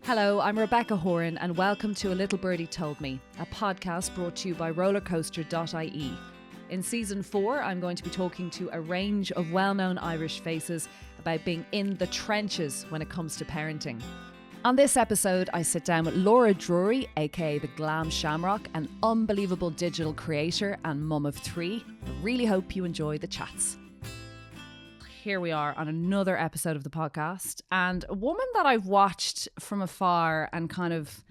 Hello, I'm Rebecca Horan and welcome to A Little Birdie Told Me, a podcast brought to you by rollercoaster.ie. In season 4, I'm going to be talking to a range of well-known Irish faces about being in the trenches when it comes to parenting. On this episode, I sit down with Laura Drury, aka the Glam Shamrock, an unbelievable digital creator and mum of 3. I really hope you enjoy the chats. Here we are on another episode of the podcast, and a woman that I've watched from afar and kind of,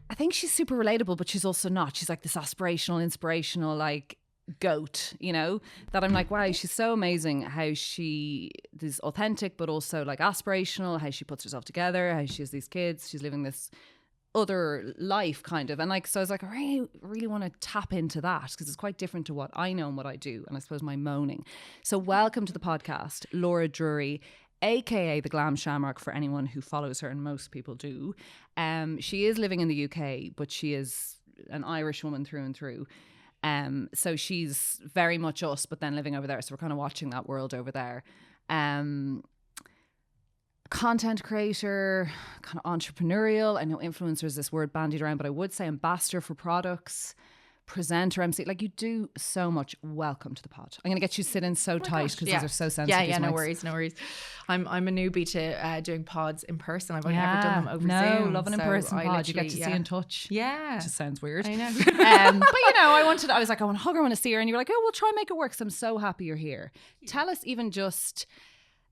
I think she's super relatable, but she's also not. She's like this aspirational, inspirational, like goat, you know, that I'm like, wow, she's so amazing how she is authentic, but also like aspirational, how she puts herself together, how she has these kids, she's living this other life kind of, and like, so I was like, I really want to tap into that because it's quite different to what I know and what I do, and I suppose my moaning. So welcome to the podcast, Laura Drury, aka the Glam Shamrock for anyone who follows her, and most people do. She is living in the UK, but she is an Irish woman through and through. So she's very much us, but then living over there, so we're kind of watching that world over there. Content creator, kind of entrepreneurial. I know influencer is this word bandied around, but I would say ambassador for products, presenter, MC. Like, you do so much. Welcome to the pod. I'm going to get you sitting so tight because these are so sensitive. Yeah, no worries. I'm a newbie to doing pods in person. I've only ever done them over Zoom. Love an in-person pod. You get to see and touch. Yeah. It just sounds weird. I know. But you know, I was like, I want to hug her, I want to see her. And you were like, oh, we'll try and make it work. So I'm so happy you're here. Tell us even just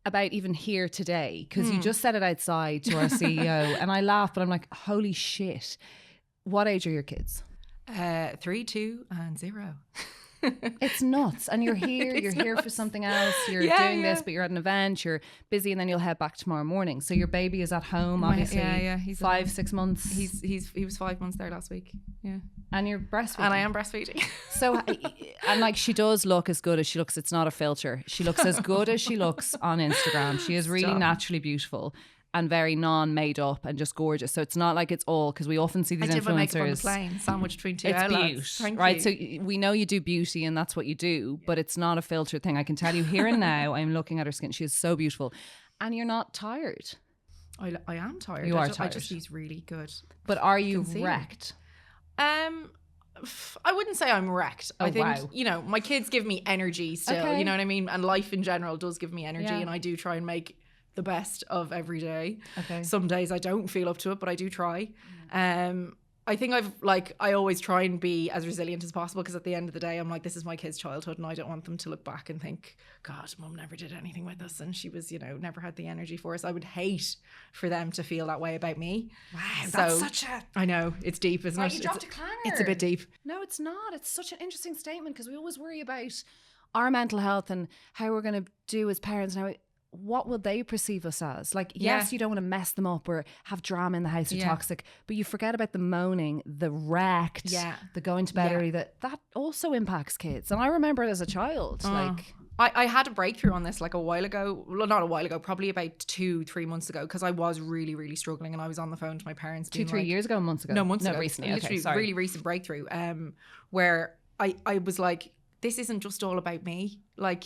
about even here today, because you just said it outside to our CEO and I laughed, but I'm like, holy shit. What age are your kids? 3, 2 and 0. It's nuts. And you're here for something else. You're doing this, but you're at an event, you're busy, and then you'll head back tomorrow morning. So your baby is at home, obviously. He's 5-6 months. He was 5 months there last week. Yeah. And you're breastfeeding. And I am breastfeeding. So, and like, she does look as good as she looks. It's not a filter. She looks as good as she looks on Instagram. She is really naturally beautiful and very non-made up and just gorgeous. So it's not like it's all, because we often see these influencers. I did my makeup on the plane, sandwiched between two outlets. Right? So we know you do beauty and that's what you do, but it's not a filtered thing. I can tell you here and now, I'm looking at her skin. She is so beautiful. And you're not tired. I am tired. You are tired. I just eat really good. But are you wrecked? I wouldn't say I'm wrecked. I think, you know, my kids give me energy still, you know what I mean? And life in general does give me energy, and I do try and make the best of every day. Okay. Some days I don't feel up to it, but I do try. I think I always try and be as resilient as possible, because at the end of the day, I'm like, this is my kid's childhood and I don't want them to look back and think, God, mum never did anything with us and she was, you know, never had the energy for us. I would hate for them to feel that way about me. Wow, that's such a... I know, it's deep, isn't it? You dropped a clanger. It's a bit deep. No, it's not. It's such an interesting statement, because we always worry about our mental health and how we're going to do as parents now. What will they perceive us as? Like, yes, you don't want to mess them up or have drama in the house or toxic, but you forget about the moaning, the wrecked, the going to bed early, that also impacts kids. And I remember it as a child. Like, I had a breakthrough on this like a while ago. Well, not a while ago, probably about 2-3 months ago, because I was really, really struggling, and I was on the phone to my parents. 2-3 years ago, months ago? No, months ago. Recently. Literally, really recent breakthrough. Where I was like, this isn't just all about me. Like,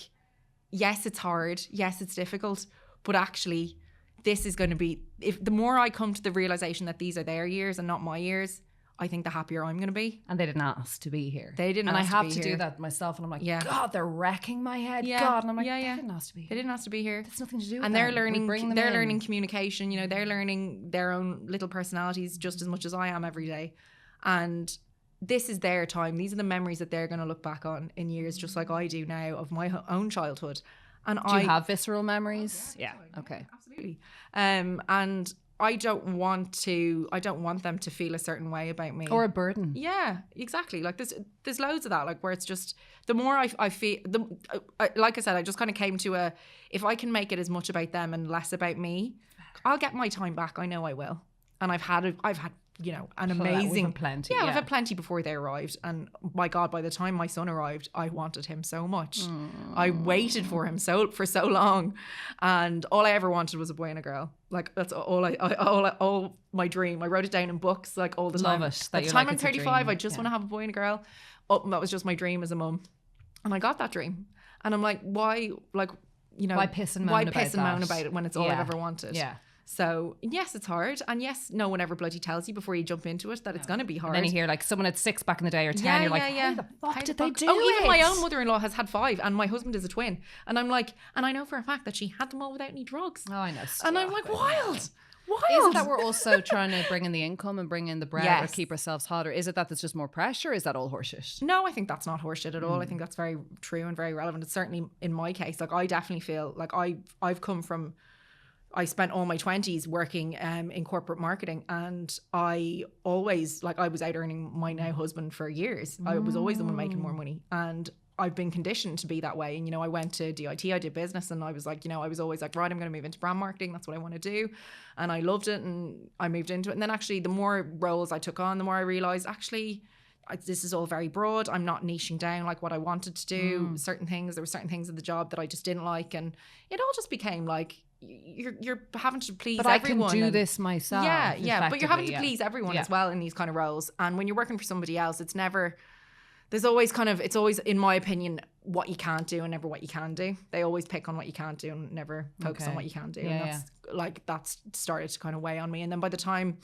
yes, it's hard. Yes, it's difficult. But actually, this is going to be, if the more I come to the realization that these are their years and not my years, I think the happier I'm going to be. And they didn't ask to be here. They didn't ask to be here. And I have to do that myself. And I'm like, God, they're wrecking my head. God. And I'm like, they didn't ask to be here. They didn't ask to be here. That's nothing to do with and they're learning, learning communication. You know, they're learning their own little personalities just as much as I am every day. And this is their time. These are the memories that they're going to look back on in years, just like I do now, of my own childhood. And do you have visceral memories? Yeah. Okay. Absolutely. And I don't want them to feel a certain way about me, or a burden. Yeah, exactly. Like there's loads of that, like where it's just, the more I feel, like I said, I just kind of came to if I can make it as much about them and less about me, I'll get my time back. I know I will. And I've had you know, an amazing plenty. Yeah, I've had plenty before they arrived, and my God, by the time my son arrived, I wanted him so much. I waited for him for so long, and all I ever wanted was a boy and a girl. Like, that's all my dream. I wrote it down in books, like, all the time. Love it. By the time I'm 35, I just want to have a boy and a girl. Oh, that was just my dream as a mum. And I got that dream. And I'm like, why, like, you know, why piss and moan about it when it's all I've ever wanted? Yeah. So yes, it's hard. And yes, no one ever bloody tells you before you jump into it that it's going to be hard. And then you hear like someone at 6 back in the day or 10, you're like, how the fuck did they do it? Even my own mother-in-law has had 5 and my husband is a twin. And I'm like, and I know for a fact that she had them all without any drugs. Oh, I know. And I'm like, wild. Is it that we're also trying to bring in the income and bring in the bread or keep ourselves hot? Or is it that there's just more pressure? Is that all horseshit? No, I think that's not horseshit at all. I think that's very true and very relevant. It's certainly in my case. Like, I definitely feel like I've come from, I spent all my 20s working in corporate marketing, and I always, like, I was out earning my now husband for years. I was always the one making more money, and I've been conditioned to be that way. And, you know, I went to DIT, I did business, and I was like, you know, I was always like, right, I'm going to move into brand marketing. That's what I want to do. And I loved it, and I moved into it. And then actually the more roles I took on, the more I realized actually this is all very broad. I'm not niching down like what I wanted to do. Certain things, there were certain things in the job that I just didn't like. And it all just became like, you're having to please everyone. I can do this myself. Yeah. But you're having to please everyone as well in these kind of roles. And when you're working for somebody else, it's always, in my opinion, what you can't do and never what you can do. They always pick on what you can't do and never focus on what you can do. That's started to kind of weigh on me. And then by the time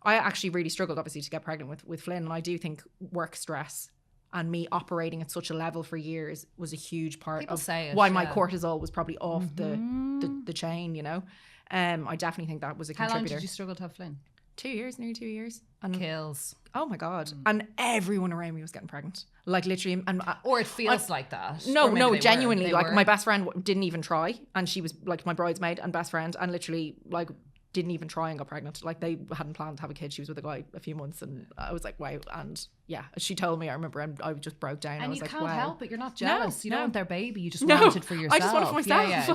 I actually really struggled, obviously, to get pregnant with Flynn. And I do think work stress and me operating at such a level for years was a huge part of why my cortisol was probably off the chain, you know. I definitely think that was a contributor. How long did you struggle to have Flynn? 2 years, nearly 2 years. And kills. Oh my God. And everyone around me was getting pregnant. Like, literally. Or it feels like that. No, genuinely. Like, my best friend didn't even try. And she was like my bridesmaid and best friend, and literally like didn't even try and got pregnant. Like, they hadn't planned to have a kid. She was with a guy a few months, and I was like, wow. And yeah, she told me, I remember, and I just broke down. And I was you like, can't wow. help it. You're not jealous. You don't want their baby. You just want it for yourself. I just want it for myself. Yeah.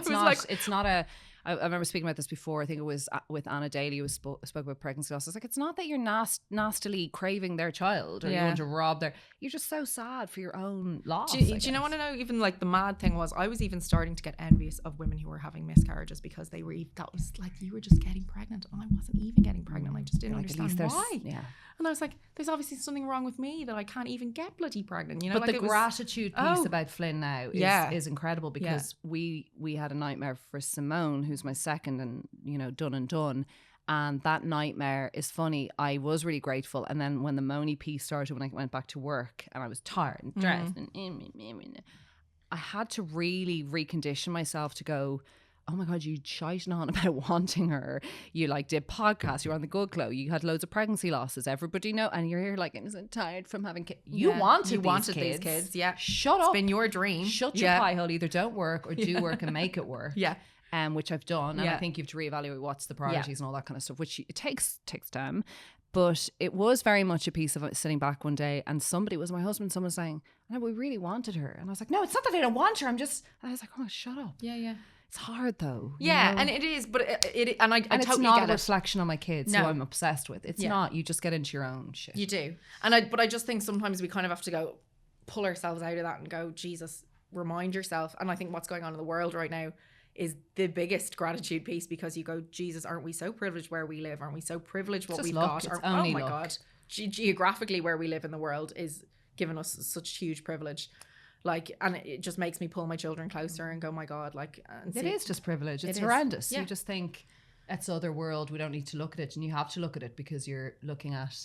It's not a... I remember speaking about this before. I think it was with Anna Daly, who spoke about pregnancy loss. It's like, it's not that you're nastily craving their child or you want to rob their... You're just so sad for your own loss. Do you know, want to know, even like the mad thing was, I was even starting to get envious of women who were having miscarriages, because that was like, you were just getting pregnant and I wasn't even getting pregnant. I just didn't understand why. Yeah. And I was like, there's obviously something wrong with me that I can't even get bloody pregnant. You know, but like, the gratitude piece about Flynn now is incredible, because we had a nightmare for Simone, who's my second, and, you know, done. And that nightmare is funny. I was really grateful. And then when the moany piece started, when I went back to work and I was tired and dressed, and I had to really recondition myself to go, oh my God, you shiting on about wanting her. You like did podcasts, you were on the Good Glow, you had loads of pregnancy losses, everybody know, and you're here like, I'm so tired from having kids. You wanted these kids. Yeah. Shut up. It's been your dream. Shut your pie hole. Either don't work or do work and make it work. Yeah. Which I've done. And I think you have to reevaluate what's the priorities and all that kind of stuff, which it takes time. But it was very much a piece of sitting back one day, and somebody was my husband, someone saying, no, we really wanted her. And I was like, no, it's not that I don't want her. I was like, oh, shut up. Yeah. It's hard though. Yeah, you know? And it is, but I totally get it. It's not a reflection on my kids who I'm obsessed with. It's not. You just get into your own shit. You do. But I just think sometimes we kind of have to go pull ourselves out of that and go, Jesus, remind yourself. And I think what's going on in the world right now is the biggest gratitude piece, because you go, Jesus, aren't we so privileged where we live? Aren't we so privileged what we've got? Oh my God. Geographically where we live in the world is giving us such huge privilege. Like, and it just makes me pull my children closer and go, my God, like, it is just privilege. It's horrendous. You just think it's other world. We don't need to look at it. And you have to look at it, because you're looking at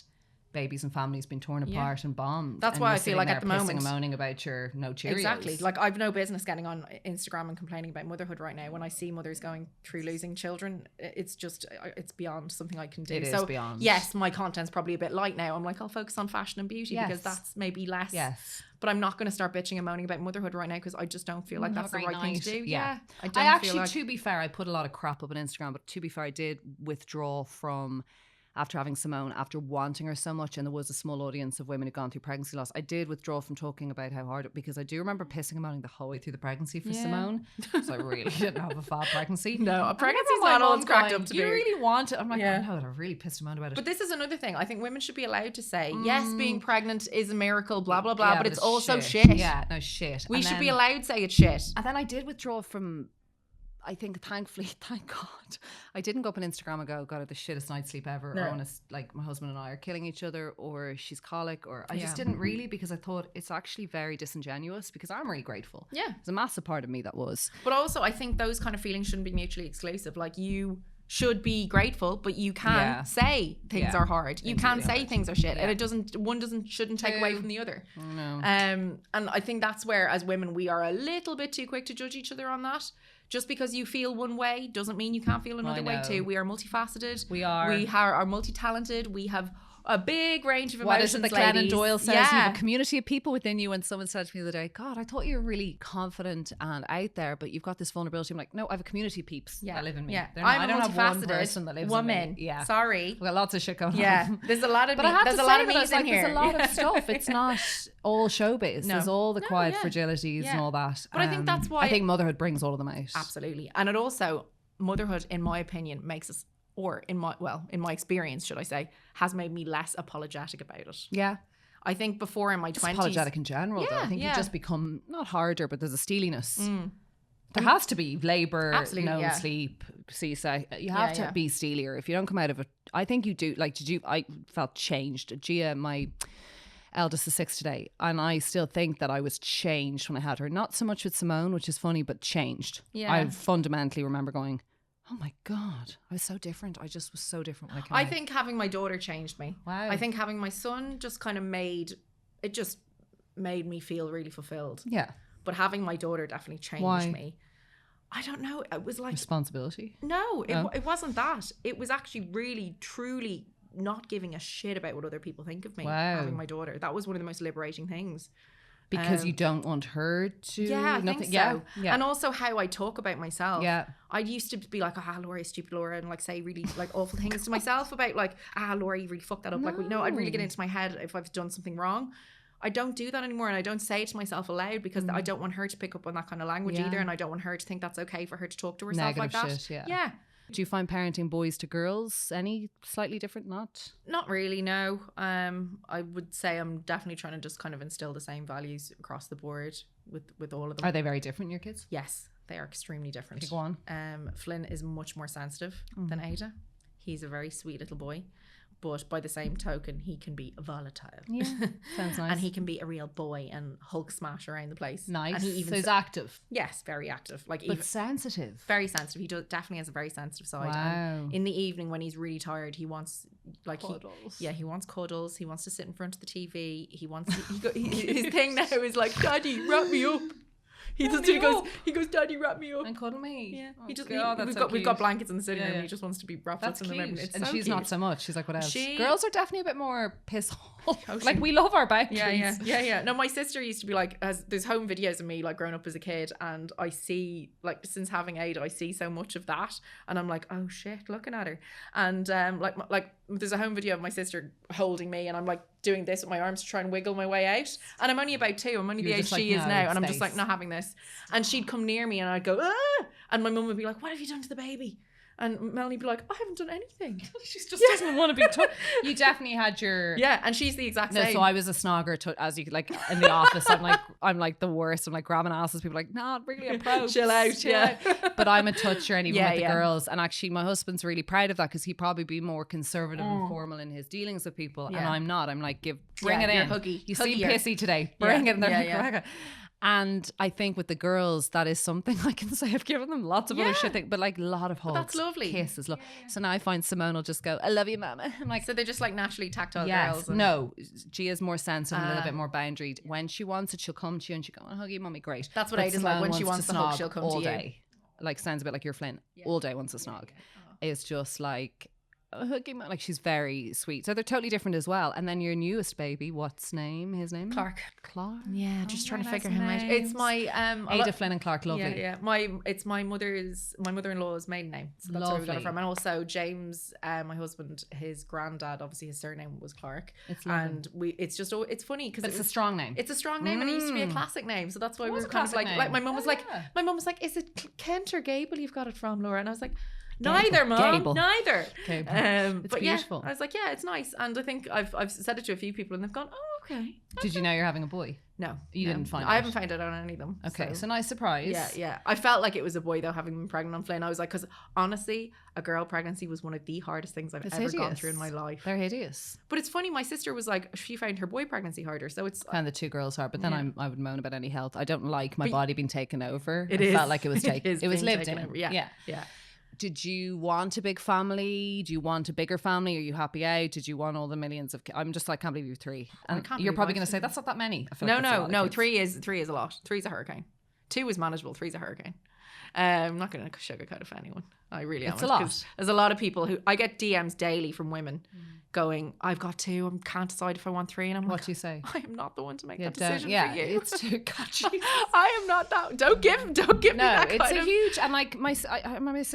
babies and families being torn apart and bombed. That's why I feel like at the moment, and moaning about your no Cheerios. Exactly. Like, I've no business getting on Instagram and complaining about motherhood right now. When I see mothers going through losing children, it's beyond something I can do. It is beyond. Yes, my content's probably a bit light now. I'm like, I'll focus on fashion and beauty because that's maybe less. Yes. But I'm not going to start bitching and moaning about motherhood right now, because I just don't feel like that's the right thing to do. Yeah. I actually, to be fair, I put a lot of crap up on Instagram, but to be fair, I did withdraw from, after having Simone, after wanting her so much, and there was a small audience of women who'd gone through pregnancy loss, I did withdraw from talking about how hard it, because I do remember pissing and moaning the whole way through the pregnancy for Simone. So I really didn't have a fab pregnancy. No, a pregnancy's not all it's cracked up to be. You really want it. I'm like, I know, I really pissed and moaned about it. But this is another thing. I think women should be allowed to say, yes, being pregnant is a miracle, blah, blah, blah, but it's also shit. Yeah, no shit. We should be allowed to say it's shit. And then I did withdraw from... I think thankfully, thank God, I didn't go up on Instagram and go, God, I had the shittest night's sleep ever. No. Or honest, like my husband and I are killing each other, or she's colic, or I just didn't really, because I thought it's actually very disingenuous, because I'm really grateful. Yeah. There's a massive part of me that was. But also I think those kind of feelings shouldn't be mutually exclusive. Like you should be grateful, but you can say things are hard. You can say things are shit, and one shouldn't take away from the other. No. And I think that's where, as women, we are a little bit too quick to judge each other on that. Just because you feel one way doesn't mean you can't feel another way too. We are multifaceted. We are multi-talented. We have a big range of emotions. What is it that Glennon Doyle says? You have a community of people within you. And someone said to me the other day, God, I thought you were really confident and out there, but you've got this vulnerability. I'm like, no, I have a community of peeps that live in me. Yeah. I don't have one person that lives woman. In me. Yeah. Sorry. We've got lots of shit going on. Yeah. There's a lot of but I have there's to a say lot of that, in here. There's a lot of stuff. It's not all showbiz. No. There's all the quiet fragilities and all that. But I think that's why I think motherhood brings all of them out. Absolutely. And it also, motherhood, in my opinion, makes us, or in my experience, should I say, has made me less apologetic about it. Yeah. I think before in my 20s. Apologetic in general, though. I think you just become, not harder, but there's a steeliness. There has to be labour, no sleep, seasick. You have to be steelier. If you don't come out of it, I think you do. Like, I felt changed. Gia, my eldest, is 6 today, and I still think that I was changed when I had her. Not so much with Simone, which is funny, but changed. Yeah. I fundamentally remember going, oh my God, I was so different. I just was so different when I came out. I think having my daughter changed me. Wow. I think having my son just kind of made me feel really fulfilled. Yeah. But having my daughter definitely changed me. I don't know. It was like... Responsibility? No, it wasn't that. It was actually really, truly not giving a shit about what other people think of me. Wow. Having my daughter. That was one of the most liberating things. Because you don't want her to... Yeah, I think so. Yeah. And also how I talk about myself. Yeah. I used to be like, Laura, stupid Laura, and like say really like awful things to myself about like, Laura, you really fucked that up. Like, no, I'd really get into my head if I've done something wrong. I don't do that anymore, and I don't say it to myself aloud because I don't want her to pick up on that kind of language either, and I don't want her to think that's okay for her to talk to herself negative like that. Shit, yeah. Do you find parenting boys to girls any slightly different? Not really, no. I would say I'm definitely trying to just kind of instill the same values across the board with all of them. Are they very different, your kids? Yes, they are extremely different. Go on. Flynn is much more sensitive than Ada. He's a very sweet little boy. But by the same token, he can be volatile. Yeah, sounds nice. And he can be a real boy and Hulk smash around the place. Nice. And so he's active. Yes, very active. But even sensitive. Very sensitive. He definitely has a very sensitive side. Wow. And in the evening when he's really tired, he wants cuddles. He wants cuddles. He wants to sit in front of the TV. His thing now is like, Daddy, wrap me up. He goes, Daddy, wrap me up and cuddle me. Yeah, we've got blankets in the sitting room. He just wants to be wrapped up in them. And she's cute. Not so much. She's like, what else? Girls are definitely a bit more piss hole. Like, we love our boundaries. Yeah. No, my sister used to be like, there's home videos of me like growing up as a kid, and I see like since having Ada, I see so much of that, and I'm like, oh shit, looking at her, and like there's a home video of my sister holding me, and I'm like doing this with my arms to try and wiggle my way out, and I'm only about 2. I'm only the age she is now, and I'm just like not having this. And she'd come near me, and I'd go, and my mum would be like, what have you done to the baby? And Melanie would be like, I haven't done anything. She just doesn't want to be touched. You definitely had your... Yeah, and she's the exact same. So I was a snogger, as you like in the office. I'm like the worst. I'm like grabbing asses. People are like, not really a pro. Chill out, yeah. But I'm a toucher, and even with the girls. And actually, my husband's really proud of that because he'd probably be more conservative and formal in his dealings with people. And I'm not. I'm like, bring it in. Huggy. You seem pissy today. Bring it in there. And I think with the girls, that is something I can say. I've given them lots of other shit, but like a lot of hugs. That's lovely. Kisses. So now I find Simone will just go, I love you, mama. I'm like, so they're just like naturally tactile girls. No, Gia's more sensitive, a little bit more boundaried. When she wants it, she'll come to you and she'll go, I hug you, mommy, great. That's what Ada's like. When she wants the hug, she'll come to you. All day. Like, sounds a bit like your Flynn. All day wants a snog. It's just like... like she's very sweet, so they're totally different as well. And then your newest baby, what's his name? Clark. Yeah, just trying to figure him out. Name. It's my Ada, Flynn and Clark, lovely. Yeah. It's my mother-in-law's maiden name, so that's where we got it from. And also James, my husband, his granddad, obviously his surname was Clark. It's funny because it's a strong name. It's a strong name, and it used to be a classic name, so that's why we were kind of like my mum was like, is it Kent or Gable you've got it from, Laura? And I was like, neither, Mom. Gable. Neither. It's but beautiful. Yeah, I was like, yeah, it's nice. And I think I've said it to a few people, and they've gone, oh, okay. Did you know you're having a boy? No. You didn't find it? I haven't found out on any of them. Okay, so nice surprise. Yeah. I felt like it was a boy, though, having been pregnant on Flynn. I was like, because honestly, a girl pregnancy was one of the hardest things I've ever gone through in my life. They're hideous. But it's funny, my sister was like, she found her boy pregnancy harder. So it's... I found the 2 girls hard, but then I would moan about any health. I don't like my body being taken over. It felt like it was taken. It was lived in. Over. Yeah. Did you want a big family? Do you want a bigger family? Are you happy out? Did you want all the millions of kids? I'm just like, can't believe you have 3. And you're probably going to say, that's not that many. I feel no. 3 is a lot. 3 is a hurricane. 2 is manageable. 3 is a hurricane. I'm not going to sugarcoat it for anyone. I really am. It's a lot. There's a lot of people who, I get DMs daily from women going, I've got 2, I can't decide if I want 3. And I'm like, what do you say? I am not the one to make that decision for you. It's too I am not that. Don't give me that it's a huge, and like my sister.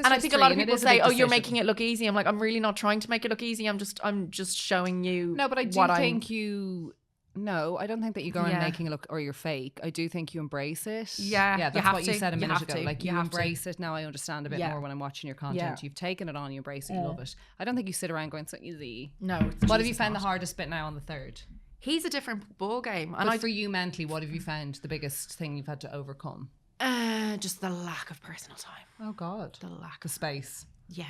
And I think a lot of people say, oh, you're making it look easy. I'm like, I'm really not trying to make it look easy. I'm just showing you. No, but I do think you. No, I don't think that you go around making it look, or you're fake. I do think you embrace it. Yeah, that's what you said a minute ago. Like, you embrace it. Now I understand a bit more when I'm watching your content. You've taken it on, you embrace it, you love it. I don't think you sit around going, so easy. No. What have you found the hardest bit now on the 3rd? He's a different ball game. And for you mentally, what have you found the biggest thing you've had to overcome? Just the lack of personal time. Oh God. The lack of space. Yeah.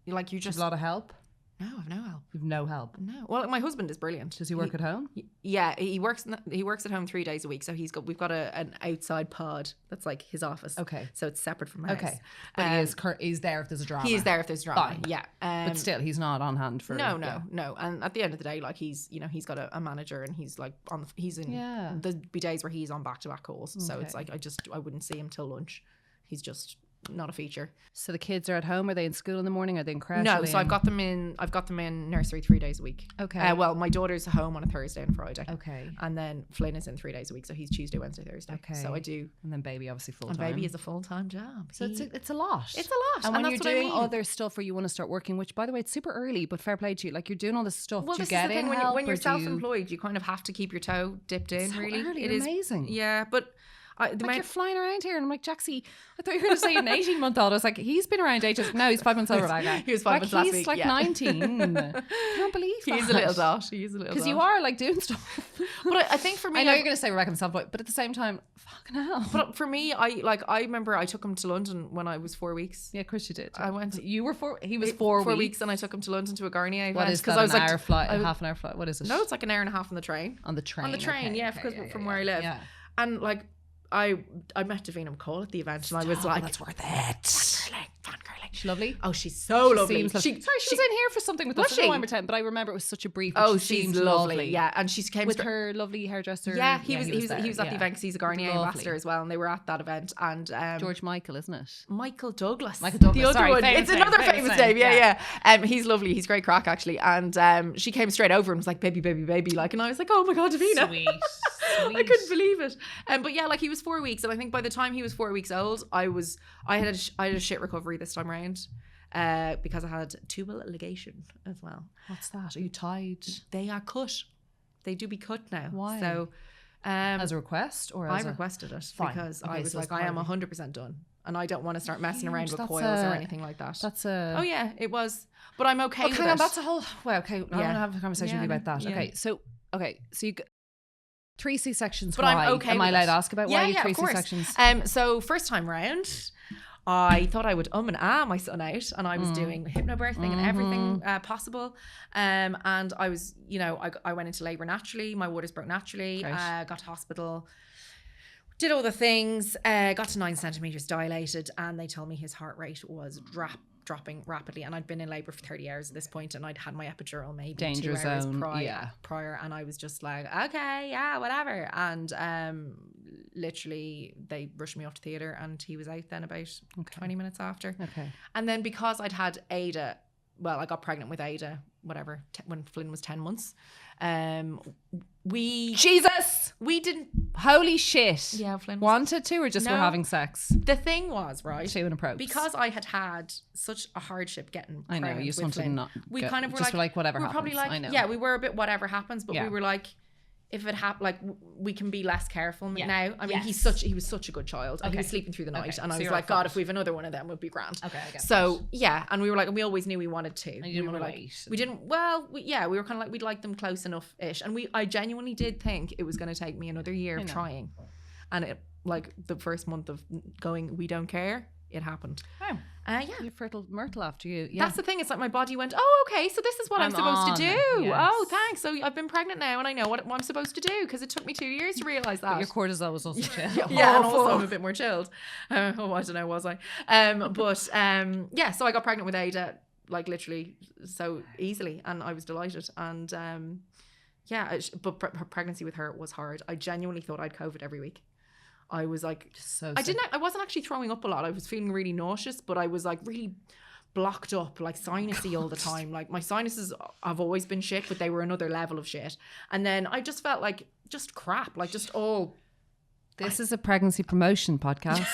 Like, you just... a lot of help? No, I've no help. You've no help? No. Well, my husband is brilliant. Does he work at home? Yeah, he works at home 3 days a week. So we've got an outside pod that's like his office. Okay. So it's separate from house. Okay. But he's there if there's a drama. He is there if there's drama. Fine. Yeah. But still, he's not on hand for... No. And at the end of the day, like, he's got a manager, and he's like there'd be days where he's on back-to-back calls. So it's like, I wouldn't see him till lunch. He's just not a feature. So the kids are at home? Are they in school in the morning? Are they in creche? No, so I've got them in nursery 3 days a week. Okay. Well, my daughter's home on a Thursday and Friday. Okay. And then Flynn is in 3 days a week, so he's Tuesday, Wednesday, Thursday. Okay. So I do. And then baby obviously full time. And baby is a full-time job. So it's a lot. It's a lot. And when you're doing other stuff where you want to start working, which by the way, it's super early, but fair play to you. Like, you're doing all this stuff. Well, do you get in help? When you're self-employed, you kind of have to keep your toe dipped in. So really, early, it is amazing. Yeah, but. You're flying around here, and I'm like, Jaxie, I thought you were going to say an 18-month-old. I was like, he's been around ages. No, he's 5 months over that guy. He was 5 months last week. He's like 19. Can't believe that. He's a little dot. Because you are like doing stuff. But I think for me, I know you're going to say Rebecca and self-employed, but at the same time, fucking hell. But for me, I remember I took him to London when I was 4 weeks. Yeah, of course you did. I went. You were 4. He was 4 weeks, and I took him to London to a Garnier event. What is that? An hour flight? Half an hour flight? What is it? No, it's like an hour and a half on the train. On the train. Okay, yeah, because from where I live. Yeah. And like, I met Davina McCall at the event, and I was like, that's worth it. Fangirling. She's lovely. Oh, she's so lovely. She was in here for something with us. I don't know why we're telling, but I remember it was such a brief. She's lovely. Yeah, and she came with her lovely hairdresser. Yeah, he was at the event because he's a Garnier ambassador as well, and they were at that event. And George Michael, isn't it? Michael Douglas. The other one. It's another famous name. Yeah. He's lovely. He's great crack actually. And she came straight over and was like, baby, like, and I was like, oh my God, Davina. Sweet. I couldn't believe it. But yeah, like, he was 4 weeks, and I think by the time he was 4 weeks old, I had a shit recovery this time around. Because I had tubal ligation as well. What's that? Are you tied? They are cut. They do be cut now. Why? So, as a request, or I requested it because I was like, I am 100% done, and I don't want to start messing around with coils or anything like that. Oh yeah, it was. But I'm okay. Okay, now that's a whole. Well, okay, I'm gonna have a conversation with you about that. Yeah. So you. 3 C-sections. But I'm okay. Am I allowed to ask about why you 3 of course. C-sections? So first time round, I thought I would and my son out, and I was doing hypnobirthing and everything possible. And I was, I went into labour naturally. My waters broke naturally. Got to hospital. Did all the things. Got to 9 centimeters dilated, and they told me his heart rate was dropping rapidly, and I'd been in labour for 30 hours at this point, and I'd had my epidural maybe danger 2 hours zone prior, and I was just like, okay, yeah, whatever. And literally they rushed me off to theatre, and he was out then about 20 minutes after. And then because I'd had Ada, well, I got pregnant with Ada, whatever, when Flynn was 10 months. We didn't. Holy shit. Yeah, Flynn wanted to, or just were having sex? The thing was, right, to an approach, because I had such a hardship getting pregnant. I know, you just wanted Flynn, not. We kind of were just like whatever happens. Probably like, I know. Yeah, we were a bit whatever happens, but we were like, if it happened, like we can be less careful now. I mean, he was such a good child. He was sleeping through the night, and I was like, God, if we have another one of them, would be grand. Okay, I get so and we were like, and we always knew we wanted to. And you didn't want to wait. We didn't. Well, we were kind of like, we'd like them close enough ish, and I genuinely did think it was going to take me another year of trying, and it like the first month of going, we don't care. It happened. Oh. You fertile myrtle after you. Yeah. That's the thing. It's like my body went, oh, okay, so this is what I'm supposed to do. Yes. Oh, thanks. So I've been pregnant now and I know what I'm supposed to do because it took me 2 years to realise that. But your cortisol was also chill. And also I'm a bit more chilled. I don't know, was I? So I got pregnant with Ada, like literally so easily, and I was delighted. And but pregnancy with her was hard. I genuinely thought I'd COVID every week. I was like, I wasn't actually throwing up a lot. I was feeling really nauseous, but I was like really blocked up, like sinusy all the time. Like my sinuses have always been shit, but they were another level of shit. And then I just felt like just crap, like just all. This is a pregnancy promotion podcast.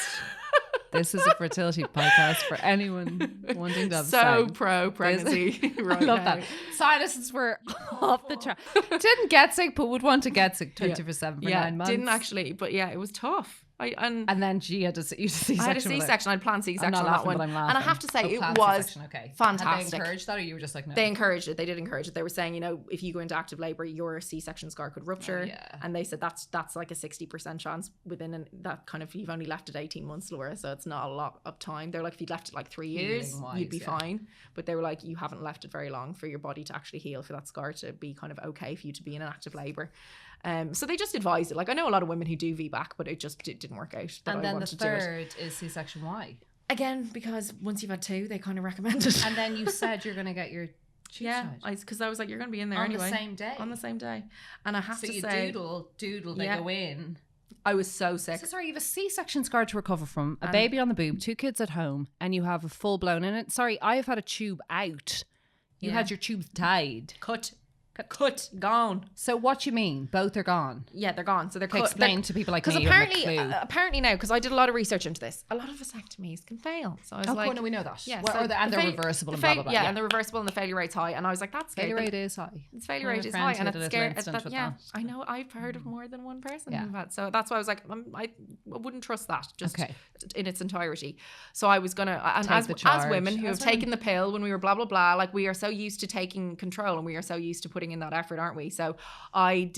This is a fertility podcast for anyone wanting to have sex. Pro pregnancy. Right, I love that. Sinuses were off the chart. Didn't get sick, but would want to get sick 24/7 for 9 months. Didn't actually, but it was tough. And then she had a C-section. I had a C-section. I had planned C-section on that one. And I have to say, it was fantastic. Had they encouraged that, or you were just like, no? They encouraged it. They did encourage it. They were saying, if you go into active labour, your C-section scar could rupture. And they said that's like a 60% chance within that kind of, you've only left it 18 months, Laura, so it's not a lot of time. They're like, if you'd left it like 3 years, you'd be fine. But they were like, you haven't left it very long for your body to actually heal, for that scar to be kind of okay for you to be in an active labour. So they just advised it. Like I know a lot of women who do VBAC, but it didn't work out. And then the third is C-section. Why? Again, because once you've had 2, they kind of recommend it. And then you said you're going to get your tubes tied. Because I was like, you're going to be in there anyway. On the same day. And I have to say, so you doodle, they go in. I was so sick. So sorry, you have a C-section scar to recover from, a baby on the boob, 2 kids at home, and you have a full blown in it. Sorry, I've had a tube out. You had your tubes tied. Cut, gone. So what you mean? Both are gone? Yeah, they're gone. So they're cut. Explain to people like me. Because apparently now, because I did a lot of research into this, a lot of vasectomies can fail. So I was like, no, we know that. Yeah, and they're reversible and blah blah blah. Yeah, and they're reversible and the failure rate's high. And I was like, that's scary. Failure rate is high. Its failure rate is high, and it's scary. I know. I've heard of more than one person. Yeah. So that's why I was like, I wouldn't trust that just in its entirety. So I was gonna, and as women who have taken the pill when we were blah blah blah, like we are so used to taking control and we are so used to putting in that effort, aren't we? So I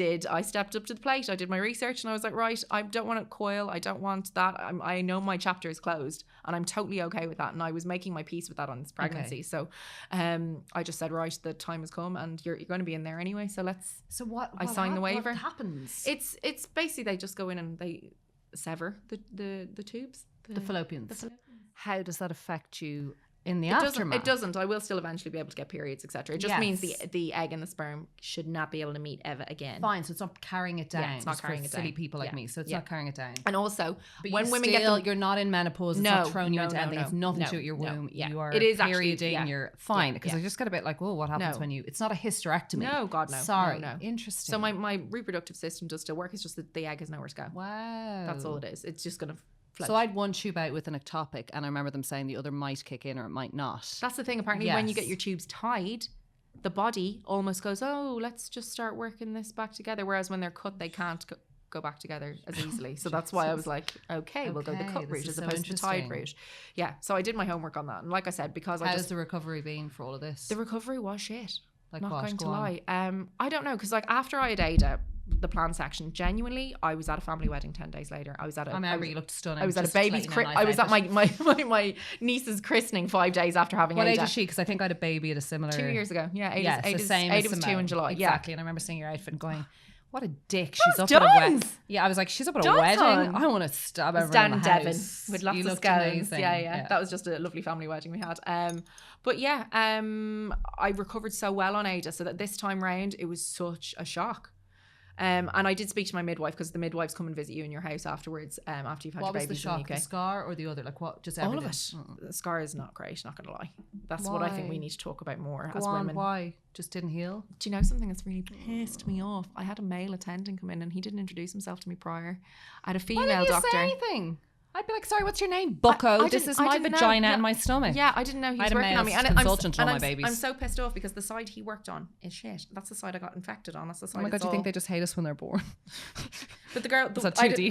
stepped up to the plate. I did my research and I was like, right, I don't want to coil. I don't want that. I know my chapter is closed and I'm totally okay with that. And I was making my peace with that on this pregnancy. Okay. So I just said, right, the time has come and you're going to be in there anyway. So let's. So what? I signed the waiver. What happens? It's basically they just go in and they sever the tubes. The fallopians. How does that affect you? In the aftermath. It doesn't. I will still eventually be able to get periods, etc. It just means the egg and the sperm should not be able to meet ever again. Fine, so it's not carrying it down. Yeah, it's not carrying it down. Silly people like me, so it's not carrying it down. And also, but when women get you're not in menopause. It's not throwing you into anything. It's nothing to do with your womb. You are perioding. You're fine because I just get a bit like, oh, what happens when you? It's not a hysterectomy. No, God no. Sorry, no. Interesting. So my reproductive system does still work. It's just that the egg has nowhere to go. Wow, that's all it is. It's just gonna. Float. So I had one tube out with an ectopic and I remember them saying the other might kick in or it might not. That's the thing. Apparently when you get your tubes tied, the body almost goes, oh, let's just start working this back together. Whereas when they're cut, they can't go back together as easily. So that's why I was like, okay, we'll go the cut route as opposed to the tied route. Yeah. So I did my homework on that. And like I said, because how's the recovery been for all of this? The recovery was shit. Like not what? Going to lie. I don't know. Because like after I had Ada, the plan section, genuinely I was at a family wedding 10 days later. I was at a you looked stunning. I was at a baby's I was at my niece's christening 5 days after having Ada. What age is she? Because I think I had a baby at a similar 2 years ago. Yeah, Ada was 2 in July. Exactly. And I remember seeing your outfit and going, what a dick. She's up at a wedding. Yeah, I was like, she's up at a wedding. I want to stab everyone in the Devon house. With lots of scones. Yeah. That was just a lovely family wedding we had. But yeah, I recovered so well on Ada, so that this time round it was such a shock. And I did speak to my midwife because the midwives come and visit you in your house afterwards after you've had your babies. What was the shock? The scar or the other? Like what? Just all of it. The scar is not great, not gonna lie. That's what I think we need to talk about more as women. Why? Just didn't heal? Do you know something that's really pissed me off? I had a male attendant come in and he didn't introduce himself to me prior. I had a female doctor. Why didn't you say anything? I'd be like, sorry, what's your name? Bucko. This is my vagina and my stomach. Yeah, I didn't know he was working on me. And consultant on my babies. I'm so pissed off because the side he worked on is shit. That's the side I got infected on. That's the side. Oh my God, do you think they just hate us when they're born? But the girl,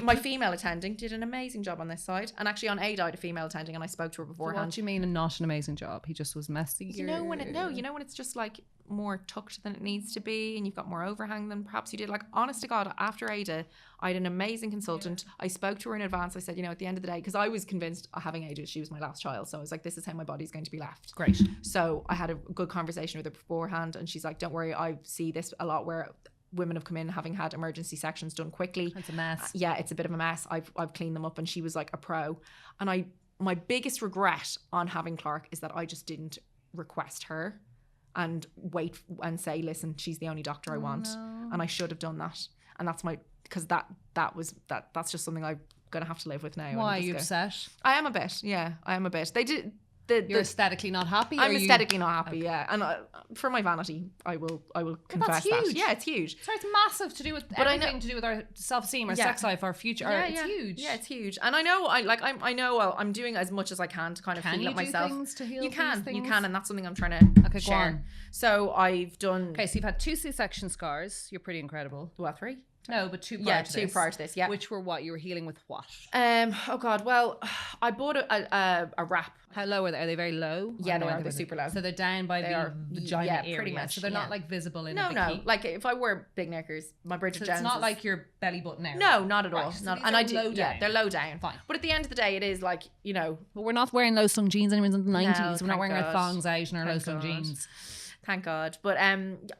my female attending did an amazing job on this side. And actually on AID I had a female attending and I spoke to her beforehand. What do you mean not an amazing job? He just was messy? You know when it's just like more tucked than it needs to be and you've got more overhang than perhaps you did. Like, honest to God, after Ada, I had an amazing consultant. I spoke to her in advance. I said, at the end of the day, because I was convinced having Ada, she was my last child. So I was like, this is how my body's going to be left. Great. So I had a good conversation with her beforehand and she's like, don't worry, I see this a lot where women have come in having had emergency sections done quickly. It's a mess. Yeah, it's a bit of a mess. I've cleaned them up and she was like a pro. And my biggest regret on having Clark is that I just didn't request her and wait and say, listen, she's the only doctor I want. No. And I should have done that. And that's because that's just something I'm going to have to live with now. Why are you upset? I am a bit. Yeah, I am a bit. They did. You're aesthetically not happy? I'm aesthetically not happy, okay. Yeah. And for my vanity, I will confess that. Yeah, it's huge. So it's massive to do with everything to do with our self-esteem, our sex life, our future. It's huge. Yeah, it's huge. And I know I'm doing as much as I can to kind of heal it myself. Things to heal you can, and that's something I'm trying to share. Go on. So I've done. Okay, so you've had 2 C-section scars. You're pretty incredible. Well, 3. No, but 2 prior to this. 2 prior to this, yeah. Which were what? You were healing with what? Oh God, well, I bought a wrap. How low are they? Are they very low? Yeah, they're super low. So they're down by the vagina area. Pretty much. So they're not like visible in a bikini. No. Like if I wore big knickers, my Bridget Jones. It's not like your belly button area. No, not at all. Right. So and I do. Low down. They're low down. Fine. But at the end of the day, it is like But we're not wearing low-slung jeans anymore in the 90s. We're not wearing our thongs out and our low-slung jeans. Thank God. But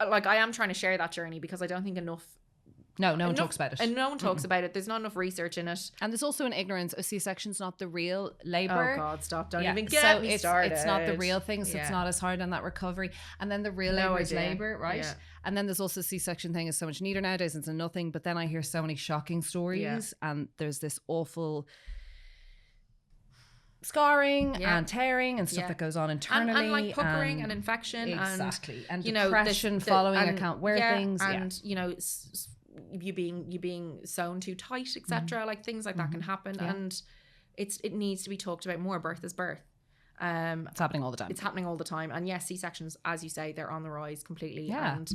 like I am trying to share that journey because I don't think enough. No one talks about it. And no one talks about it. There's not enough research in it. And there's also an ignorance. A C-section's not the real labour. Oh God, stop. Don't even get me started. It's not the real thing, so it's not as hard on that recovery. And then the real labour is labour, right? Yeah. And then there's also C-section thing is so much neater nowadays. It's a nothing. But then I hear so many shocking stories and there's this awful scarring and tearing and stuff that goes on internally. And like puckering and infection. Exactly. And depression following I can't wear things. And, you being sewn too tight, etc. Like things like that can happen, and it needs to be talked about more. Birth is birth. It's happening all the time. It's happening all the time, and yes, C-sections, as you say, they're on the rise completely. Yeah. And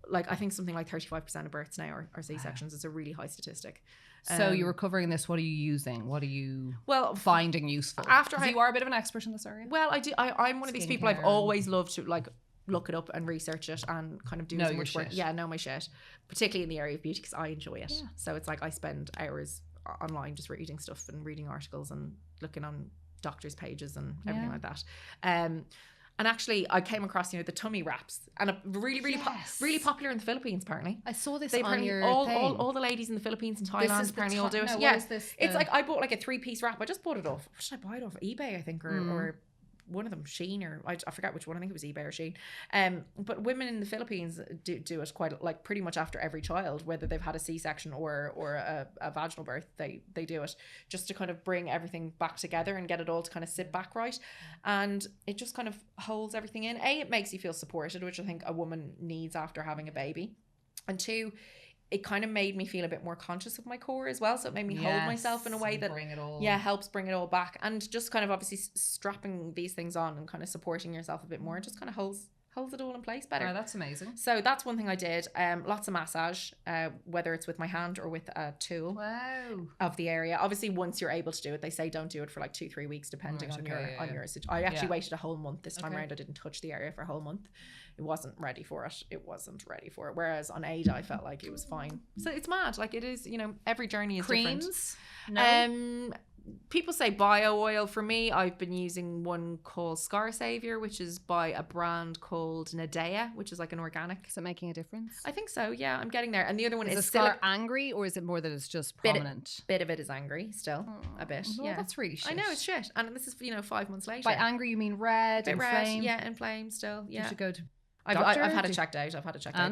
like I think something like 35% of births now are C-sections. It's a really high statistic. So you're recovering this. What are you using? What are you finding useful? You are a bit of an expert in this area. Well, I do. I'm one of these people. I've always loved to like look it up and research it and kind of do as much work. Yeah, know my shit, particularly in the area of beauty because I enjoy it. Yeah. So it's like I spend hours online just reading stuff and reading articles and looking on doctors' pages and everything like that. And actually, I came across the tummy wraps and a really popular in the Philippines. Apparently, I saw this on your thing. All the ladies in the Philippines and Thailand apparently all do it. What is this? It's like I bought like a 3-piece wrap. I just bought it off. What did I buy it off? eBay, I think, or one of them, Shein, or I forget which one. I think it was eBay or Shein. But women in the Philippines do it quite like pretty much after every child, whether they've had a C-section or a vaginal birth, they do it just to kind of bring everything back together and get it all to kind of sit back right. And it just kind of holds everything in. It makes you feel supported, which I think a woman needs after having a baby. And 2, it kind of made me feel a bit more conscious of my core as well. So it made me hold myself in a way that helps bring it all back. And just kind of obviously strapping these things on and kind of supporting yourself a bit more, it just kind of holds it all in place better. Oh, that's amazing. So that's one thing I did. Lots of massage, whether it's with my hand or with a tool of the area. Obviously, once you're able to do it, they say don't do it for like 2-3 weeks, depending on your situation. I actually waited a whole month this time around. I didn't touch the area for a whole month. It wasn't ready for it. Whereas on Ada, I felt like it was fine. So it's mad. Like it is, every journey is different. Creams? No. People say bio oil. For me, I've been using one called Scar Savior, which is by a brand called Nadea, which is like an organic. Is it making a difference? I think so. Yeah, I'm getting there. And the other one is the scar angry, or is it more that it's just prominent? Bit of it is angry still. A bit. Well, yeah, that's really shit. I know it's shit. And this is 5 months later. By angry, you mean red, inflamed? Yeah, inflamed still. Yeah. You should go to. I've had it checked out.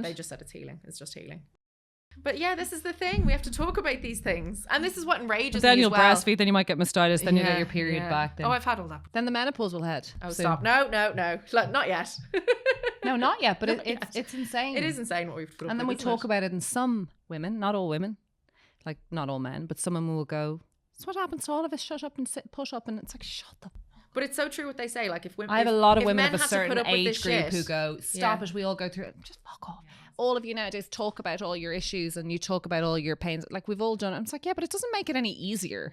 They just said it's healing. It's just healing. But yeah, this is the thing. We have to talk about these things. And this is what enrages me as well. Then you'll breastfeed, then you might get mastitis, then you'll get your period back. Then. Oh, I've had all that. Then the menopause will head. Oh, stop. No. Not yet. No, not yet, but it's insane. It is insane what we've put up with. And then we talk about it in some women, not all women, like not all men, but some women will go, That's what happens to all of us. Shut up and sit, push up, and it's like, shut the. But it's so true what they say. Like if women, I have a lot of women of a certain age group shit, who go, stop it. We all go through it. Just fuck off. All of you nowadays talk about all your issues and you talk about all your pains. Like we've all done it. I'm just like, yeah, but it doesn't make it any easier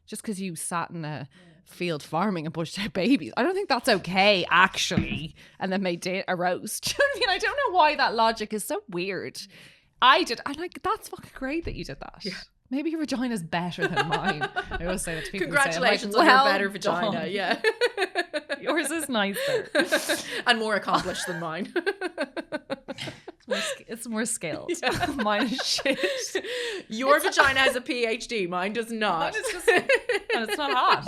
just because you sat in a field farming and pushed out babies. I don't think that's okay, actually. And then made a roast. I mean, I don't know why that logic is so weird. I'm like, that's fucking great that you did that. Yeah. Maybe your vagina's better than mine. I always say that to people. Congratulations on your better vagina. Yeah. Yours is nicer. And more accomplished than mine. It's more skilled. Yeah. Mine is shit. Your vagina has a PhD. Mine does not. And it's not hot.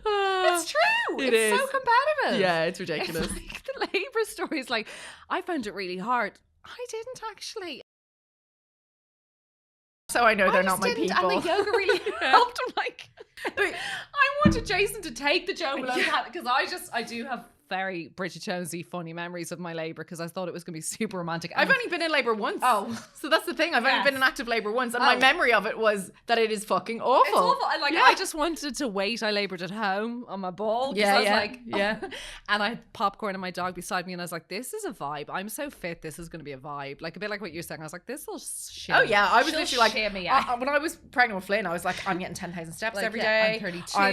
It's true. It's so competitive. Yeah, it's ridiculous. It's like the labour stories. Like, I found it really hard. I didn't actually. So I know they're not my people. And the yoga really helped. I'm like, I wanted Jason to take the Joe Malone hat because I do have very Bridget Jonesy funny memories of my labour because I thought it was going to be super romantic. I've only been in labour once. Oh. So that's the thing. I've only been in active labour once. And my memory of it was that it is fucking awful. It's awful. I just wanted to wait. I laboured at home on my ball. Yeah, I was like, and I had popcorn and my dog beside me and I was like, this is a vibe. I'm so fit. This is going to be a vibe. Like a bit like what you're saying. I was like, this will shit. Oh yeah. I was literally like, when I was pregnant with Flynn, I was like, I'm getting 10,000 steps every day. I'm 32. Oh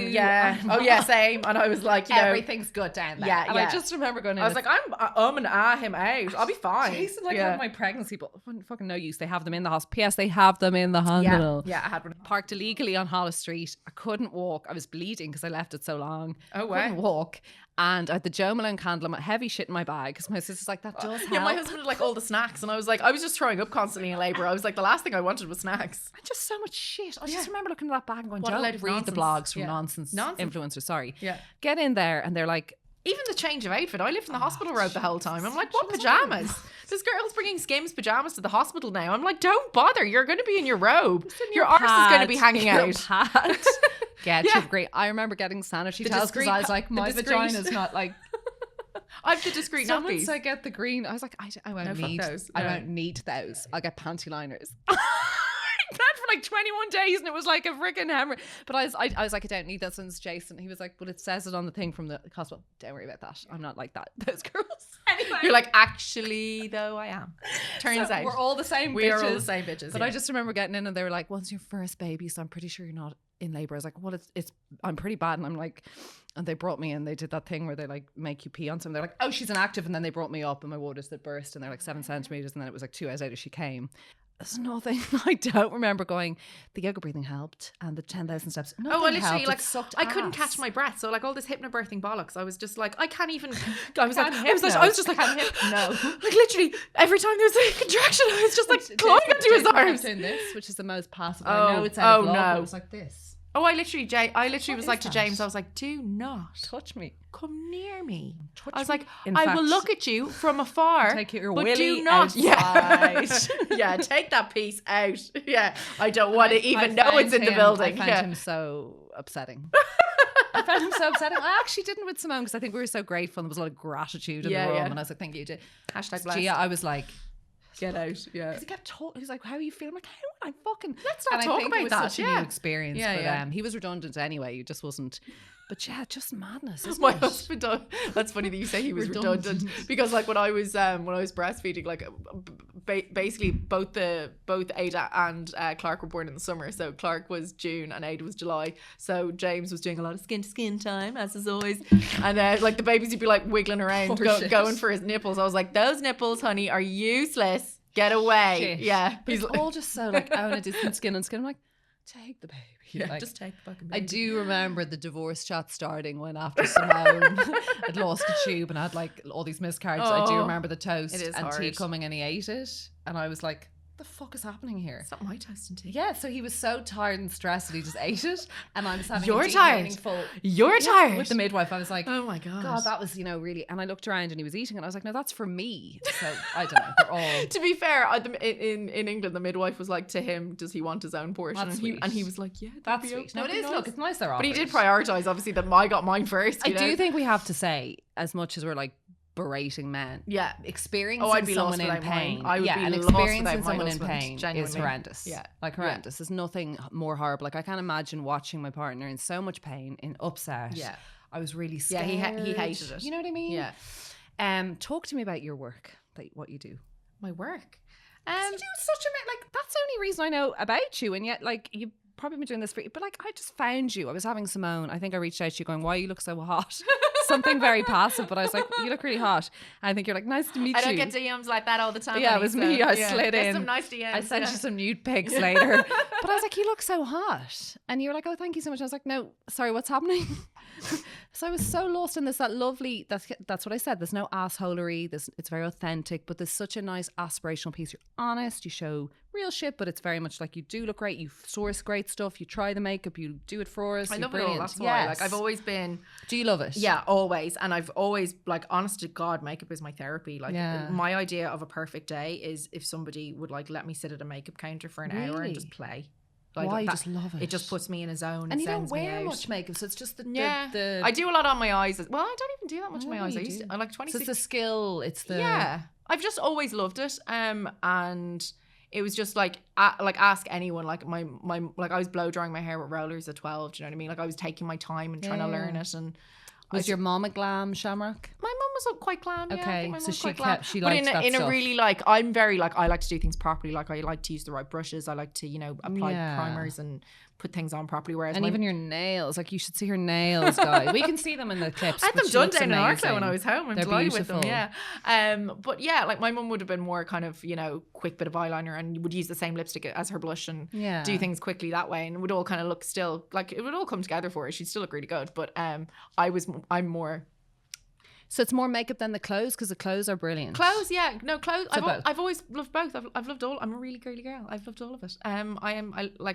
yeah, same. And I was like, you know. Everything's good down there. Yeah, and I just remember going in. I was like, I'm and him out. I'll be fine. Jason, had my pregnancy, but fucking no use. They have them in the hospital. P.S. They have them in the hospital. Yeah, I had one. Parked illegally on Hollis Street. I couldn't walk. I was bleeding because I left it so long. Oh, wow. Couldn't walk. And I had the Joe Malone candle, heavy shit in my bag because my sister's like, that does help. Yeah, my husband had like all the snacks and I was like, I was just throwing up constantly in labour. I was like, the last thing I wanted was snacks. And just so much shit. I just remember looking at that bag and going, Joe, read nonsense. The blogs from nonsense influencers, sorry. Yeah. Get in there and they're like, even the change of outfit. I lived in the hospital road the whole time. I'm like, what pajamas? This girl's bringing Skims pajamas to the hospital now. I'm like, don't bother. You're going to be in your robe. Your arse is going to be hanging out. Get you great. I remember getting sanitary towels because I was like, my vagina's not like. I have the discreet Someone nappies. said get the green. I was like, I won't need those. I won't need those. I'll get panty liners. That for like 21 days and it was like a freaking hammer. But I was like, I don't need that since Jason. He was like, but it says it on the thing from the hospital. Don't worry about that. I'm not like that. Those girls. Anyway. You're like, actually, though, I am. Turns out. We're all the same bitches. We are all the same bitches. But I just remember getting in and they were like, when's your first baby? So I'm pretty sure you're not in labour. I was like, well, it's I'm pretty bad. And I'm like, and they brought me in. They did that thing where they like make you pee on something. They're like, oh, she's inactive. And then they brought me up and my waters that burst and they're like 7 centimeters. And then it was like 2 hours later she came. There's nothing. I don't remember going, the yoga breathing helped and the 10,000 steps. I literally like I couldn't catch my breath. So like all this hypnobirthing bollocks, I was just like, I can't even. I was just like, no. Like literally every time there was a contraction, I was just like clawing into his arms. Doing this, which is the most passive. I know it's out of love, but it was like this. Oh, I literally was like to James, I was like, do not touch me. Come near me. Touch I was me. like, I will look at you from afar. Take your but willy do not. outside. Yeah, take that piece out. Yeah, I don't want to even know it's in the building. I found him so upsetting. I found him so upsetting. I actually didn't with Simone because I think we were so grateful and there was a lot of gratitude in the room. And I was like, thank you. Hashtag blessed. Gia, I was like, get out. Yeah. Because he kept talking. He's like, how are you feeling? I'm like, how would I fucking. Let's not talk about that. Such a new experience. Yeah, but he was redundant anyway. He just wasn't. But yeah, just madness. My husband, that's funny that you say he was redundant because like when I was breastfeeding, like basically both Ada and Clark were born in the summer. So Clark was June and Ada was July. So James was doing a lot of skin to skin time, as is always. And like the babies would be like wiggling around, going for his nipples. I was like, those nipples, honey, are useless. Get away. Shit. Yeah. He's all just so like, I want to do some skin on skin. I'm like, take the baby. Yeah, like, just take the fucking baby. I do remember the divorce chat starting when after Simone had lost a tube and had like all these miscarriages. I do remember the toast and tea coming and he ate it. And I was like, the fuck is happening here? It's not my toast and tea. Yeah, so he was so tired and stressed that he just ate it. And I was having You're tired. With the midwife. I was like, oh my God. God, that was, really. And I looked around and he was eating and I was like, no, that's for me. So I don't know. They're all. To be fair, in England, the midwife was like to him, does he want his own portion? And he was like, yeah, that's sweet. No, it is. Nice. Look, it's nice they're But he did prioritise, obviously, that I got mine first. I do think we have to say, as much as we're like, berating men. Yeah. Experiencing I'd be someone lost in pain. I would be and lost experiencing without my someone in husband, pain genuinely. is horrendous. Yeah. Like horrendous. There's nothing more horrible. Like I can't imagine watching my partner in so much pain, in upset. Yeah. I was really scared. Yeah, he hated it. You know what I mean? Yeah. Talk to me about your work, what you do. My work. You do such like that's the only reason I know about you, and yet like you've probably been doing this for, but like I just found you. I was having Simone. I think I reached out to you going, "Why you look so hot?" Something very passive, but I was like, "You look really hot." And I think you're like, "Nice to meet you." I don't get DMs like that all the time. Yeah, it was me. I slid in. Some nice DMs. I sent you some nude pics later, but I was like, "You look so hot," and you were like, "Oh, thank you so much." I was like, "No, sorry, what's happening?" So I was so lost in this. That lovely. That's what I said. There's no assholery. It's very authentic, but there's such a nice aspirational piece. You're honest. You show real shit, but it's very much like you do look great. You source great stuff. You try the makeup. You do it for us. I love brilliant. it all. That's why. Like I've always been. Do you love it? Yeah, always. And I've always like, honest to God, makeup is my therapy. Like my idea of a perfect day is if somebody would like let me sit at a makeup counter for an hour and just play. Like why? You just love it. It just puts me in a zone. And you don't wear much makeup, so it's just the I do a lot on my eyes. Well, I don't even do that much on my eyes. I like 26. So it's the skill. It's the I've just always loved it. And it was just like ask anyone. Like my like I was blow drying my hair with rollers at 12. Do you know what I mean? Like I was taking my time and trying to learn it. And was your mom a Glam Shamrock? My mum was quite glam. Okay, so she liked that in stuff. a really like I'm very like I like to do things properly. Like I like to use the right brushes. I like to apply primers and put things on properly. Whereas even your nails, like you should see her nails, guys. We can see them in the clips. I had them done down in Arklow when I was home. I'm They're delighted beautiful. with them. Yeah. But yeah, like my mum would have been more kind of quick bit of eyeliner and would use the same lipstick as her blush and do things quickly that way, and it would all kind of look still like it would all come together for her. She'd still look really good. But I'm more. So it's more makeup than the clothes, because the clothes are brilliant. Clothes. I've always loved both. I've loved all. I'm a really girly girl. I've loved all of it.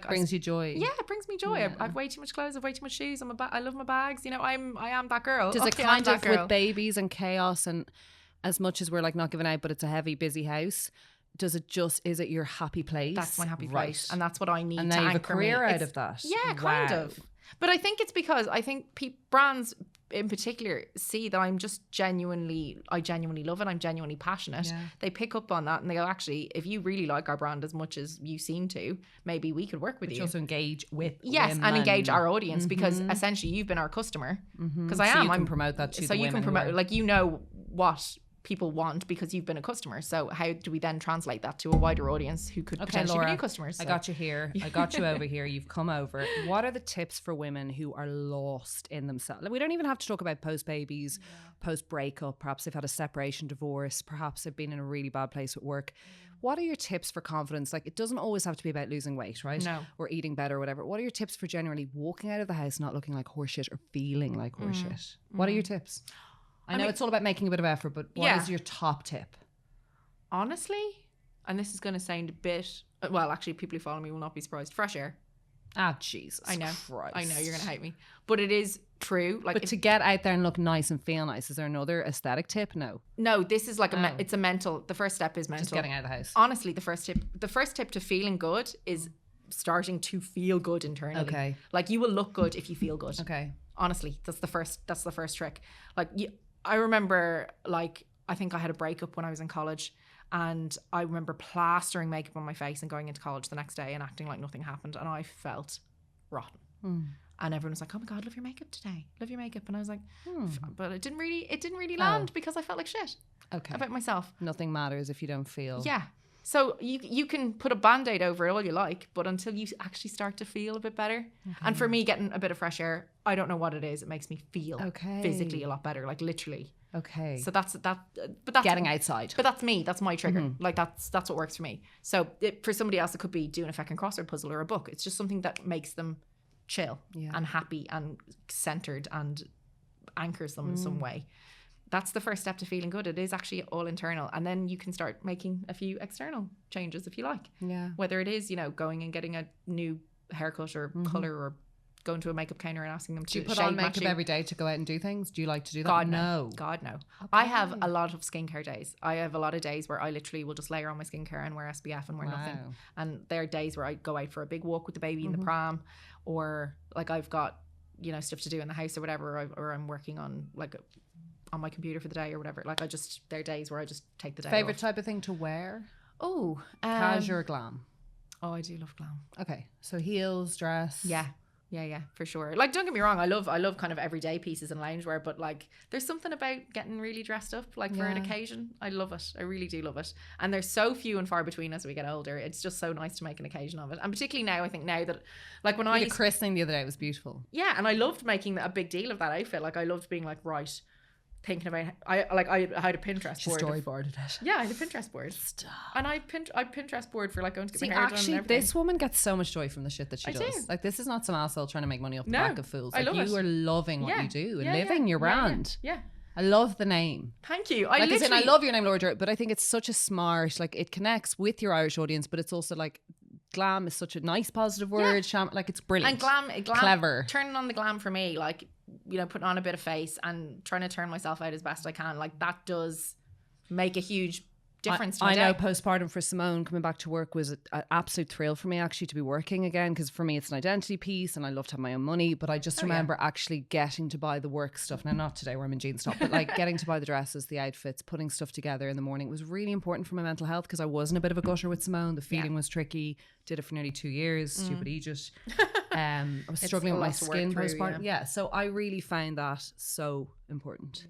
Brings you joy. Yeah, it brings me joy. I've way too much clothes. I've way too much shoes. I love my bags. I am that girl. Does it kind of with babies and chaos and as much as we're like not giving out, but it's a heavy, busy house? Is it your happy place? That's my happy place, and that's what I need. And now you have a career out of that. Yeah, kind of. But I think it's because I think brands in particular see that I genuinely love it. I'm genuinely passionate. Yeah. They pick up on that and they go, actually, if you really like our brand as much as you seem to, maybe we could work with you. Also engage with women. And engage our audience because essentially you've been our customer. Because I am. You can promote that to the women. So you can promote, like what people want because you've been a customer. So how do we then translate that to a wider audience who could potentially Laura, be new customers? I got you here. I got you over here. You've come over. What are the tips for women who are lost in themselves? Like, we don't even have to talk about post-babies, post-breakup. Perhaps they've had a separation, divorce. Perhaps they've been in a really bad place with work. What are your tips for confidence? Like, it doesn't always have to be about losing weight, right? No. Or eating better or whatever. What are your tips for generally walking out of the house not looking like horseshit or feeling like horseshit? What are your tips? I know it's all about making a bit of effort, but what is your top tip? Honestly, and this is going to sound a bit... Well, actually, people who follow me will not be surprised. Fresh air. Ah, Jesus I know. Christ. I know, you're going to hate me. But it is true. Like, but to get out there and look nice and feel nice, is there another aesthetic tip? No, this is like it's a mental... The first step is mental. Just getting out of the house. Honestly, the first tip to feeling good is starting to feel good internally. Okay. Like, you will look good if you feel good. Okay. Honestly, that's the first trick. Like, I remember, like, I think I had a breakup when I was in college, and I remember plastering makeup on my face and going into college the next day and acting like nothing happened, and I felt rotten. And everyone was like, "Oh my God, love your makeup today. Love your makeup." And I was like, but it didn't really land because I felt like shit about myself. Nothing matters if you don't feel. Yeah. So you can put a Band-Aid over it all you like, but until you actually start to feel a bit better. And for me, getting a bit of fresh air, I don't know what it is. It makes me feel physically a lot better, like literally. Okay. So that's getting outside. But that's me. That's my trigger. Like that's what works for me. So for somebody else, it could be doing a fucking crossword puzzle or a book. It's just something that makes them chill and happy and centered and anchors them in some way. That's the first step to feeling good. It is actually all internal. And then you can start making a few external changes if you like. Yeah. Whether it is, going and getting a new haircut or colour, or going to a makeup counter and asking them to put on makeup every day to go out and do things? Do you like to do that? God no. God no. Okay. I have a lot of skincare days. I have a lot of days where I literally will just layer on my skincare and wear SPF and wear nothing. And there are days where I go out for a big walk with the baby in the pram, or like I've got, stuff to do in the house or whatever, or I'm working on on my computer for the day or whatever. Like there are days where I just take the day Favorite off. type of thing to wear? Oh, casual or glam? Oh, I do love glam. Okay, so heels, dress. Yeah, for sure. Like, don't get me wrong, I love kind of everyday pieces and loungewear, but like there's something about getting really dressed up like for an occasion. I love it. I really do love it. And there's so few and far between as we get older. It's just so nice to make an occasion of it. And particularly now, I think now that like when I did a christening the other day, it was beautiful. Yeah, and I loved making a big deal of that outfit. Like I loved being like, right, thinking about I had a Pinterest board. Storyboarded it. Yeah, I had a Pinterest board. Stop. And I Pinterest board for like going to get my hair done and actually, everything. this woman gets so much joy from the shit that she does. do. Like, this is not some asshole trying to make money off the back of fools. Like, I love you it. are loving what you do and living your brand. Yeah. I love the name. Thank you. I love your name, Laura Drury, but I think it's such a smart, like, it connects with your Irish audience, but it's also like, glam is such a nice positive word. Like, it's brilliant. And glam, clever. Turning on the glam for me, like, you know, putting on a bit of face and trying to turn myself out as best I can, like that does make a huge difference to my day. I know postpartum for Simone coming back to work was an absolute thrill for me actually to be working again, because for me it's an identity piece and I love to have my own money, but I just remember actually getting to buy the work stuff. Now, not today where I'm in jeans top, but like getting to buy the dresses, the outfits, putting stuff together in the morning was really important for my mental health, because I was in a bit of a gutter with Simone. The feeding was tricky. Did it for nearly 2 years. Stupid Egypt. I was struggling with my skin postpartum. Yeah, so I really found that so important.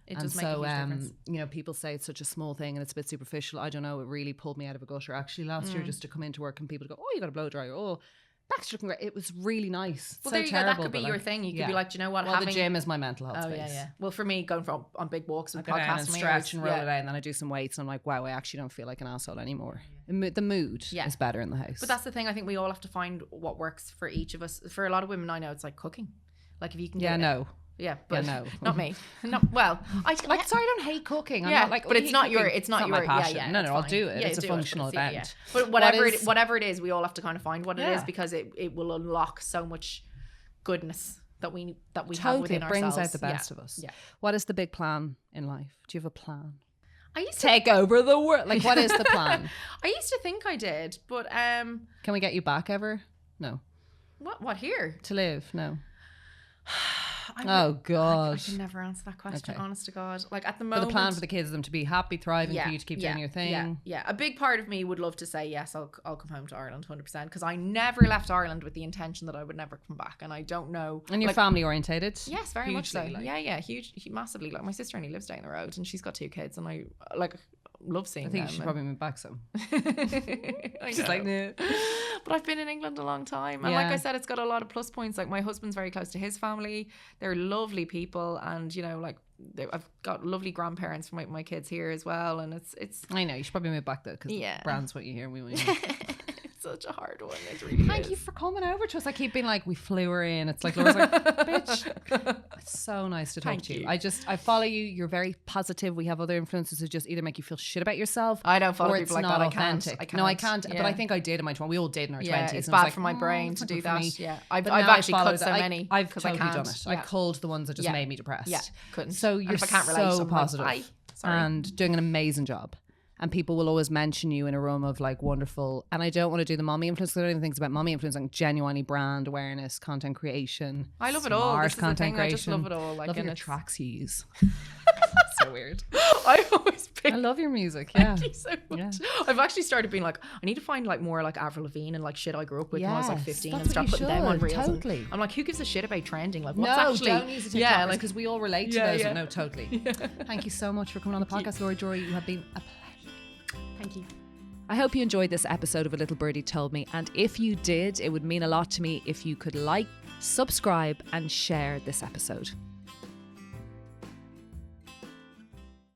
It does make a huge difference. You know, people say it's such a small thing and it's a bit superficial. I don't know. It really pulled me out of a gutter actually last year, just to come into work and people go, oh, you got a blow dryer. Oh, that's looking great. It was really nice. Well, so there you terrible, go. That could be your thing. You could be like, do you know what? Well, the gym is my mental health space. Yeah. Well, for me, going on big walks with podcasts and stretch and roll it out, and then I do some weights and I'm like, wow, I actually don't feel like an asshole anymore. The mood is better in the house. But that's the thing. I think we all have to find what works for each of us. For a lot of women I know, it's like cooking. Like if you can get Yeah, but no. Not me. Sorry, I don't hate cooking. I'm not like, but it's not your passion. Yeah, no, I'll do it. It's a functional event. Yeah. But whatever it is, we all have to kind of find what it is, because it will unlock so much goodness that we have within ourselves. It brings out the best of us. Yeah. What is the big plan in life? Do you have a plan? I used to take over the world. Like, what is the plan? I used to think I did, but can we get you back ever? No. What here? To live? No. Oh God! I can never answer that question. Honest to God, like at the moment, but the plan for the kids is them to be happy, thriving, for you to keep doing your thing. Yeah. A big part of me would love to say yes. I'll come home to Ireland 100%, because I never left Ireland with the intention that I would never come back, and I don't know. And you're family orientated. Yes, very much so. Huge, massively. Like my sister only lives down the road, and she's got 2 kids, and I love seeing them. I think you should probably move back some. She's like, nah. But I've been in England a long time, and like I said, it's got a lot of plus points. Like my husband's very close to his family. They're lovely people, and you know, like I've got lovely grandparents for my kids here as well, and it's. I know you should probably move back though, because brand's what you hear. It's such a hard one. It really Thank you for coming over to us. I keep being like, we flew her in. It's like Laura's like, bitch. It's so nice to talk to you. I follow you. You're very positive. We have other influencers who just either make you feel shit about yourself. I don't follow or people it's like not that. Authentic. I can't. Yeah. But I think I did in my 20s. We all did in our 20s. It's bad for my brain to do that. Yeah, I've actually cut so many. I've totally done it. I culled the ones that just made me depressed. Yeah, couldn't. So you're so positive and doing an amazing job. And people will always mention you in a room of like wonderful. And I don't want to do the mommy influence, because I don't even think it's about mommy influence. Like genuinely brand awareness, content creation. I love it all. This is the thing. I just love it all. Like, love your tracks you use. So weird. I love your music. Yeah. Thank you so much. Yeah. I've actually started being like, I need to find like more like Avril Lavigne and like shit I grew up with when I was like 15 and start putting them on reels. Totally. I'm like, who gives a shit about trending? Like, what's actually? Don't use the TikTokers, because we all relate to those. No, totally. Yeah. Thank you so much for coming on the podcast, Laura Drury. You have been a pleasure. Thank you. I hope you enjoyed this episode of A Little Birdie Told Me, and if you did, it would mean a lot to me if you could like, subscribe and share this episode.